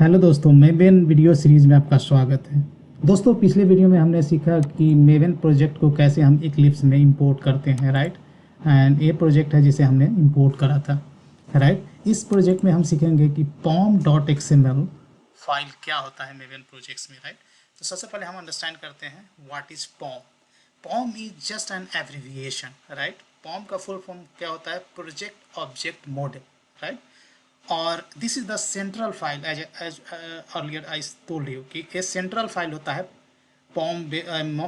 Hello दोस्तों, Maven video series में आपका स्वागत है। दोस्तों, पिछले वीडियो में हमने सीखा कि मेवेन प्रोजेक्ट को कैसे हम इक्लिप्स में इंपोर्ट करते हैं, राइट। एंड ये प्रोजेक्ट है जिसे हमने इंपोर्ट करा था, राइट। इस प्रोजेक्ट में हम सीखेंगे कि pom.xml फाइल क्या होता है मेवेन प्रोजेक्ट्स में, राइट। तो सबसे पहले हम अंडरस्टैंड करते हैं what is POM. POM is just an abbreviation, right. POM का फुल फॉर्म क्या होता है? Project object model, right. और this is the central file as earlier I told you कि ये सेंट्रल फाइल होता है पॉम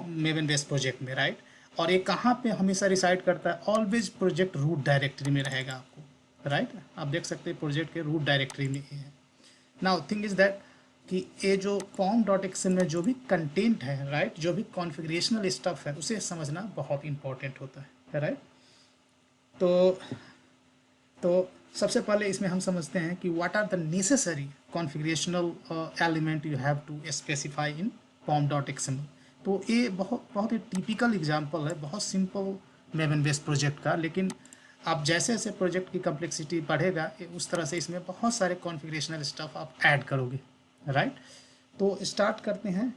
मेवेन बेस प्रोजेक्ट में, राइट। और ये कहाँ पे हमेशा रिसाइड करता है? ऑलवेज प्रोजेक्ट रूट डायरेक्टरी में रहेगा आपको, राइट। आप देख सकते हैं प्रोजेक्ट के रूट डायरेक्टरी में ही है। नाउ थिंग इज दैट कि ये जो pom.xml में जो भी कंटेंट है, राइट, जो भी कॉन्फ़िगरेशनल स्टफ है उसे समझना बहुत इंपॉर्टेंट होता है, राइट। तो सबसे पहले इसमें हम समझते हैं कि what are the necessary configurational element you have to specify in pom.xml। तो ये बहुत ही टिपिकल एग्जांपल है, बहुत सिंपल मेवेन बेस प्रोजेक्ट का। लेकिन आप जैसे जैसे प्रोजेक्ट की कम्प्लेक्सिटी बढ़ेगा उस तरह से इसमें बहुत सारे कॉन्फ़िगरेशनल स्टफ आप ऐड करोगे, राइट। तो स्टार्ट करते हैं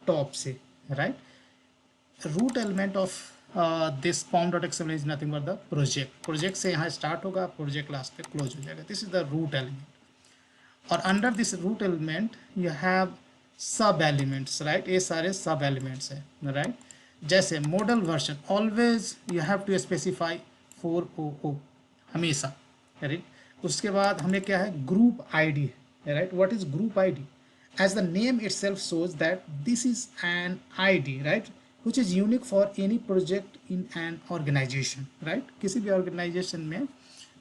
टॉप से, right. Root element of this pom.xml is nothing but the project से यहाँ स्टार्ट होगा, प्रोजेक्ट लास्ट पे क्लोज हो जाएगा। This is the root element. और under this root element you have sub elements, right. ये सारे सब एलिमेंट्स है, राइट। जैसे model version, always you have to specify 400 हमेशा, राइट। उसके बाद हमें क्या है? Group ID, right. What is group ID? as the name itself shows that this is an ID, right, which is unique for any project in an organization, right। किसी भी organization में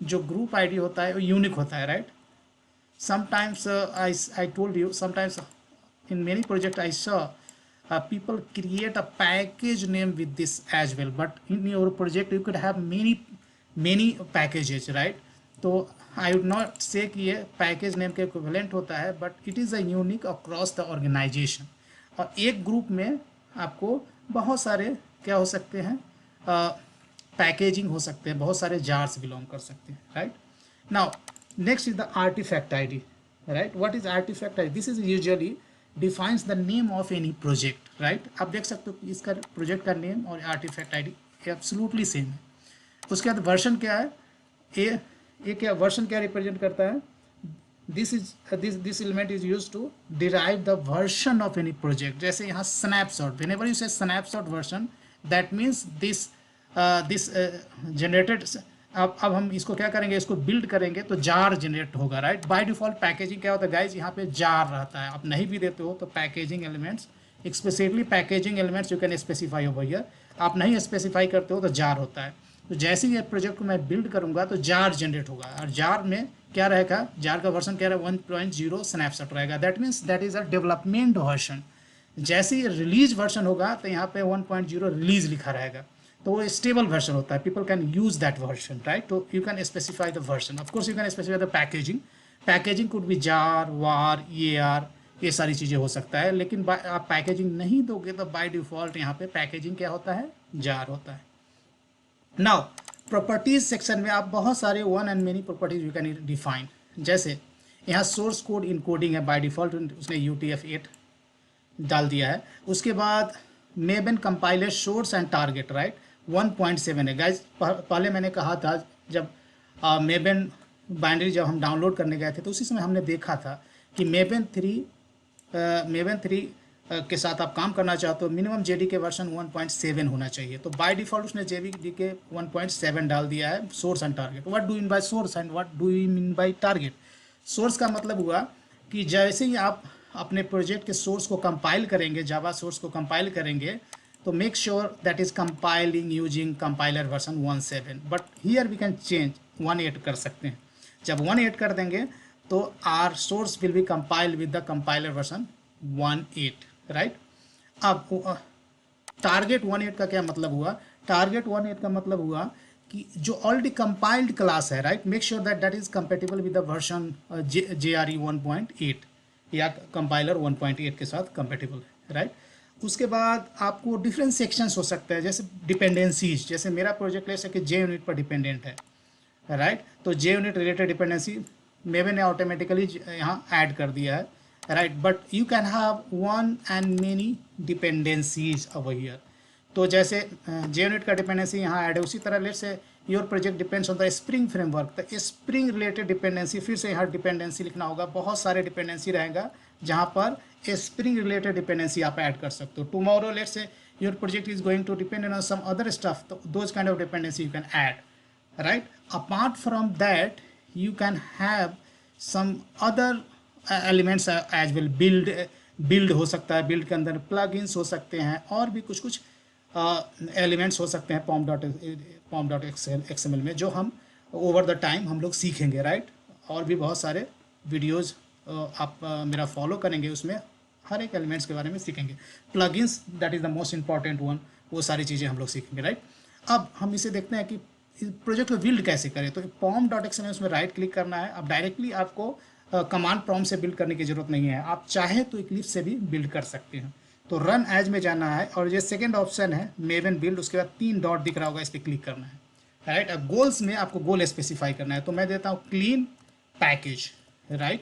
जो group ID होता है वो unique होता है, right। Sometimes I told you, sometimes in many projects I saw people create a package name with this as well, but in your project you could have many packages, right। तो I would not से कि ये package name के equivalent होता है, but it is a unique across the organization. और एक group में आपको बहुत सारे क्या हो सकते हैं? पैकेजिंग हो सकते हैं, बहुत सारे जार्स बिलोंग कर सकते हैं, right. Now next is the artifact ID, right. What is artifact ID? This is usually defines the name of any project, right. आप देख सकते हो कि इसका प्रोजेक्ट का नेम और आर्टिफैक्ट आईडी एब्सोल्युटली सेम है। उसके बाद वर्जन क्या है? ये क्या वर्जन क्या रिप्रेजेंट करता है? This element is use to derive the version of any project. जैसे यहाँ snapshot, whenever you say snapshot version, that means this generated. अब हम इसको क्या करेंगे? इसको बिल्ड करेंगे तो जार जनरेट होगा, राइट। बाय डिफॉल्ट पैकेजिंग क्या होता है गाइज? यहाँ पे जार रहता है। आप नहीं भी देते हो तो packaging elements, specifically packaging elements you can specify over here. आप नहीं स्पेसिफाई करते हो तो जार होता है। तो जैसे ही ये प्रोजेक्ट को मैं बिल्ड करूंगा तो जार जनरेट होगा, और जार में क्या रहेगा? जार का वर्जन क्या रहेगा? 1.0 स्नैपशॉट रहेगा। That means that is a development version. जैसे ही रिलीज वर्जन होगा तो यहाँ पे 1.0 रिलीज लिखा रहेगा, तो वो स्टेबल वर्जन होता है। People can use that version, right. तो you can specify the version, of course you can specify the packaging. Packaging could be jar, war, ये सारी चीज़ें हो सकता है। लेकिन आप पैकेजिंग नहीं दोगे तो बाय डिफॉल्ट यहाँ पे पैकेजिंग क्या होता है? जार होता है। नाउ प्रॉपर्टीज सेक्शन में आप बहुत सारे one and many properties you can define. जैसे यहाँ सोर्स कोड इनकोडिंग है, बाय डिफॉल्ट उसने UTF-8 डाल दिया है। उसके बाद Maven compiler source and target, right, 1.7 है गाइज। पहले मैंने कहा था जब मेवेन बाइनरी जब हम डाउनलोड करने गए थे तो उसी समय हमने देखा था कि मेवेन 3 के साथ आप काम करना चाहते हो, मिनिमम JDK वर्जन 1.7 होना चाहिए। तो बाय डिफॉल्ट उसने JDK 1.7 डाल दिया है। Source and target, what do you mean by source and what do you mean by target? Source का मतलब हुआ कि जैसे ही आप अपने प्रोजेक्ट के सोर्स को कंपाइल करेंगे, जावा सोर्स को कंपाइल करेंगे, तो make sure that is compiling using compiler version 1.7, but here we can change 1.8 कर सकते हैं। जब 1.8 कर देंगे तो our source will be compile with the compiler version 1.8, right. अब टारगेट 1.8 का क्या मतलब हुआ? टारगेट 1.8 का मतलब हुआ कि जो ऑलरेडी कंपाइल्ड क्लास है, right, make sure that is compatible with the version JRE 1.8 या कंपाइलर 1.8 के साथ कंपेटेबल है, राइट। उसके बाद आपको डिफरेंट सेक्शंस हो सकते हैं, जैसे डिपेंडेंसीज। जैसे मेरा प्रोजेक्ट ले सके JUnit पर डिपेंडेंट है, राइट। तो JUnit रिलेटेड डिपेंडेंसी मेवेन ने ऑटोमेटिकली यहाँ ऐड कर दिया है। Right, but you can have one and many dependencies over here. तो जैसे JUnit का डिपेंडेंसी यहाँ ऐड है, उसी तरह late say your project depends on the spring framework, तो स्प्रिंग रिलेटेड डिपेंडेंसी, फिर से यहाँ डिपेंडेंसी लिखना होगा, बहुत सारे डिपेंडेंसी रहेगा जहाँ पर स्प्रिंग रिलेटेड डिपेंडेंसी आप ऐड कर सकते हो। Tomorrow let say your project is going to depend on some other stuff, तो those kind of dependency you can add, right. Apart from that you can have some other elements as well, build हो सकता है, build के अंदर plugins हो सकते हैं, और भी कुछ कुछ एलिमेंट्स हो सकते हैं pom.xml में, जो हम ओवर द टाइम हम लोग सीखेंगे, राइट। और भी बहुत सारे वीडियोज़ आप मेरा फॉलो करेंगे, उसमें हर एक एलिमेंट्स के बारे में सीखेंगे। Plugins that is the most important one, वो सारी चीज़ें हम लोग सीखेंगे, राइट। अब हम इसे देखते हैं कि प्रोजेक्ट को बिल्ड कैसे करें। तो pom.xml उसमें राइट क्लिक करना है। अब डायरेक्टली आपको कमांड प्रॉम्प्ट से बिल्ड करने की ज़रूरत नहीं है, आप चाहे तो इक्लिप्स से भी बिल्ड कर सकते हैं। तो रन एज में जाना है, और ये सेकंड ऑप्शन है मेवन बिल्ड, उसके बाद 3 डॉट दिख रहा होगा, इस पर क्लिक करना है, राइट। अब गोल्स में आपको गोल स्पेसिफाई करना है, तो मैं देता हूँ क्लीन पैकेज, राइट।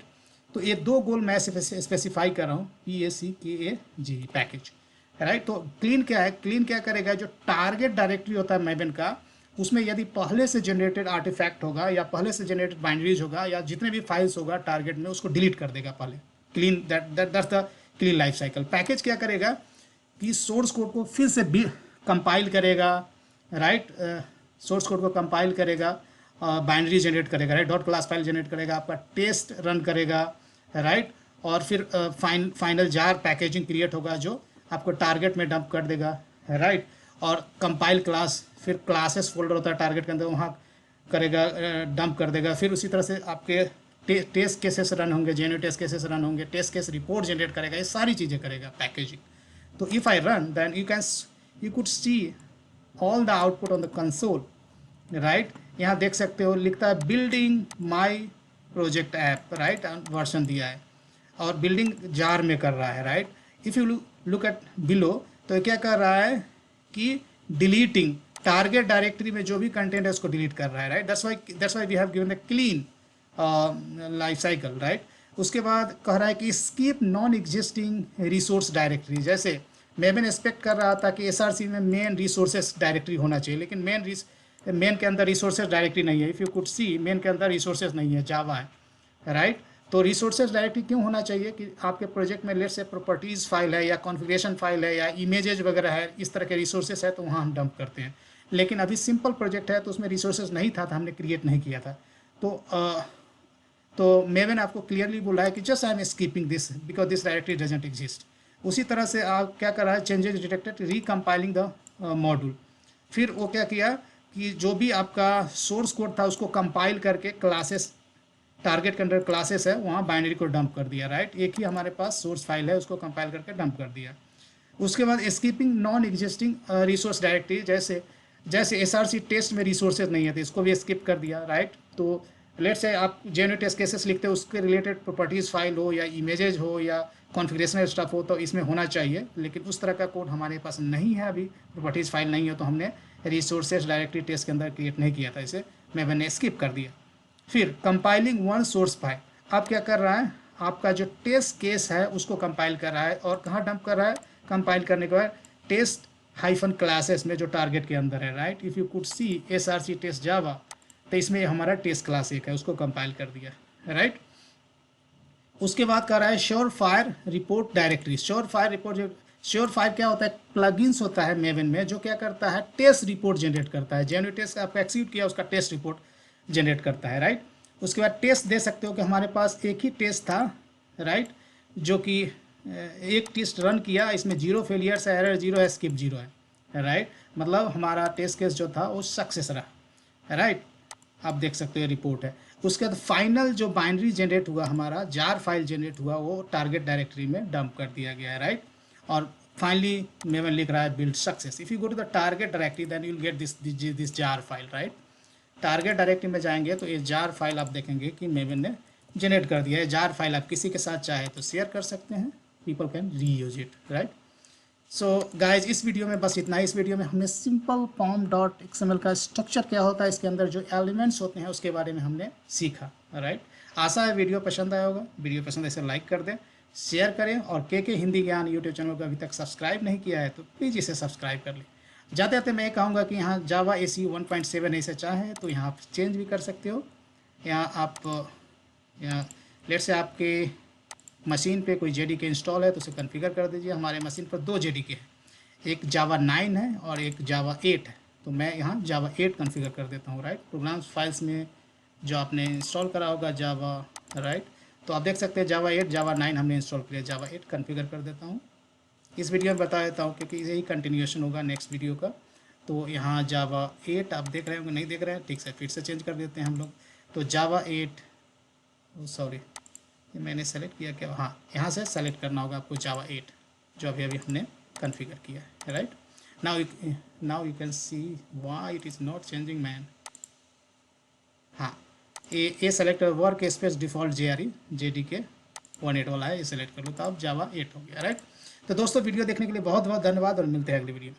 तो ये 2 गोल मैं स्पेसिफाई कर रहा हूँ, PACKAG पैकेज, राइट। तो क्लीन क्या है, क्लीन क्या करेगा, जो टारगेट डायरेक्टरी होता है मेवन का, उसमें यदि पहले से जनरेटेड आर्टिफैक्ट होगा या पहले से जनरेटेड बाइनरीज होगा या जितने भी फाइल्स होगा टारगेट में, उसको डिलीट कर देगा पहले। Clean that's the clean life cycle. Package क्या करेगा कि सोर्स कोड को फिर से कंपाइल करेगा, राइट। सोर्स कोड को कंपाइल करेगा, बाइनरी जनरेट करेगा, right, dot class file generate करेगा, आपका टेस्ट रन करेगा, राइट। और फिर फाइनल जार पैकेजिंग क्रिएट होगा जो आपको टारगेट में डंप कर देगा, राइट। और कंपाइल क्लास, फिर क्लासेस फोल्डर होता है टारगेट के अंदर, वहाँ करेगा, डंप कर देगा। फिर उसी तरह से आपके टेस्ट केसेस रन होंगे, जेन्युइन टेस्ट केसेस रन होंगे, टेस्ट केस रिपोर्ट जनरेट करेगा, ये सारी चीज़ें करेगा पैकेजिंग। तो if I run then you could see all the output on the console, right. यहाँ देख सकते हो लिखता है building my project app, right, version दिया है, और बिल्डिंग जार में कर रहा है, right. If you look at below, तो क्या कर रहा है कि डिलीटिंग टारगेट डायरेक्टरी में जो भी कंटेंट है उसको डिलीट कर रहा है, right. That's why we have given the clean life cycle, right. उसके बाद कह रहा है कि skip non existing resource directory. जैसे मेवन एक्सपेक्ट कर रहा था कि SRC में मेन रिसोर्सेज डायरेक्टरी होना चाहिए, लेकिन मेन के अंदर रिसोर्सेज डायरेक्टरी नहीं है। If you could C, main के अंदर रिसोर्सेज नहीं है, जावा है, राइट। तो रिसोर्सेज डायरेक्टरी क्यों होना चाहिए कि आपके प्रोजेक्ट में लेट से प्रॉपर्टीज़ फाइल है या कॉन्फ़िगरेशन फाइल है या इमेजेज वगैरह है, इस तरह के रिसोर्सेज है, तो वहाँ हम डंप करते हैं। लेकिन अभी सिंपल प्रोजेक्ट है तो उसमें रिसोर्सेज नहीं था, तो हमने क्रिएट नहीं किया था। तो मेवन आपको क्लियरली बोला है कि just I am skipping this because this directory doesn't exist. उसी तरह से आप क्या कर रहा है, changes detected, recompiling the module. फिर वो क्या किया कि जो भी आपका सोर्स कोड था उसको कंपाइल करके क्लासेस, टारगेट के अंदर क्लासेस है, वहाँ बाइनरी को डंप कर दिया, राइट। एक ही हमारे पास सोर्स फाइल है, उसको कंपाइल करके डंप कर दिया। उसके बाद skipping non existing resource directory, जैसे SRC टेस्ट में रिसोर्सेज नहीं है तो इसको भी स्किप कर दिया, राइट। तो लेट से आप जेन्युइन टेस्ट केसेस लिखते हो, उसके रिलेटेड प्रॉपर्टीज़ फाइल हो या इमेजेज हो या कॉन्फ़िगरेशनल स्टफ हो, तो इसमें होना चाहिए, लेकिन उस तरह का कोड हमारे पास नहीं है, अभी प्रॉपर्टीज़ फाइल नहीं है, तो हमने रिसोर्सेज डायरेक्टरी टेस्ट के अंदर क्रिएट नहीं किया था, इसे मैंने स्किप कर दिया। फिर कंपाइलिंग वन सोर्स फाइल, आप क्या कर रहा है, आपका जो टेस्ट केस है उसको कंपाइल कर रहा है, और कहाँ डंप कर रहा है, कंपाइल करने के बाद टेस्ट हाइफन क्लासेस में जो टारगेट के अंदर है, right. If you could see SRC test Java, तो इसमें हमारा टेस्ट क्लास एक है, उसको कंपाइल कर दिया, राइट। उसके बाद कर रहा है sure fire report directory. Sure fire क्या होता है, प्लगइन्स होता है मेवन में जो क्या करता है, टेस्ट रिपोर्ट जनरेट करता है। जेन्युइन टेस्ट आपका एक्सिक्यूट किया, उसका टेस्ट रिपोर्ट जनरेट करता है, राइट। उसके बाद टेस्ट दे सकते हो कि हमारे पास एक ही टेस्ट था, राइट, जो कि एक टेस्ट रन किया, इसमें 0 फेलियर्स है, एरर 0 है, स्किप 0 है, राइट। मतलब हमारा टेस्ट केस जो था वो सक्सेस रहा, राइट। आप देख सकते हो रिपोर्ट है। उसके बाद फाइनल जो बाइनरी जनरेट हुआ, हमारा जार फाइल जनरेट हुआ, वो टारगेट डायरेक्टरी में डंप कर दिया गया है, राइट। और फाइनली मेवन लिख रहा है build success. If you go to the target directory then you will get this jar file, right. Target directory में जाएंगे तो ये जार फाइल आप देखेंगे कि मेवन ने जनरेट कर दिया है। जार फाइल आप किसी के साथ चाहे तो शेयर कर सकते हैं, people can reuse it, right. So guys, इस वीडियो में बस इतना ही। इस वीडियो में हमने सिंपल pom.xml का स्ट्रक्चर क्या होता है, इसके अंदर जो एलिमेंट्स होते हैं उसके बारे में हमने सीखा, राइट। आशा है वीडियो पसंद आया होगा। वीडियो पसंद ऐसे लाइक कर दें, शेयर करें, और के हिंदी ज्ञान यूट्यूब चैनल को अभी तक सब्सक्राइब नहीं किया है तो प्लीज़ इसे सब्सक्राइब कर लें। जाते जाते मैं कहूँगा कि यहाँ जावा AC 1.7 है, इसे चाहें तो यहाँ आप चेंज भी कर सकते हो। यहाँ आप यहाँ लेट से आपके मशीन पे कोई JDK इंस्टॉल है तो उसे कॉन्फ़िगर कर दीजिए। हमारे मशीन पर 2 JDK है, एक जावा 9 है और एक जावा 8 है, तो मैं यहाँ जावा 8 कॉन्फ़िगर कर देता हूँ। राइट, प्रोग्राम्स फाइल्स में जो आपने इंस्टॉल करा होगा जावा, राइट, तो आप देख सकते हैं जावा 8 जावा 9 हमने इंस्टॉल किया, जावा 8 कॉन्फ़िगर कर देता हूँ। इस वीडियो में बता देता हूँ क्योंकि यही कंटिन्यूएशन होगा नेक्स्ट वीडियो का। तो यहाँ जावा 8 आप देख रहे होंगे, नहीं देख रहे हैं, ठीक से फिर से चेंज कर देते हैं हम लोग। तो जावा 8, सॉरी ये मैंने सेलेक्ट किया क्या, हाँ यहाँ से सेलेक्ट करना होगा आपको जावा 8 जो अभी हमने कॉन्फ़िगर किया है। Right, now you can see why it is not changing man. हाँ, ये select work space default JDK 1.8 वाला है, ये सेलेक्ट कर लो तो अब जावा 8 हो गया। राइट, तो दोस्तों वीडियो देखने के लिए बहुत बहुत धन्यवाद और मिलते हैं अगली वीडियो में।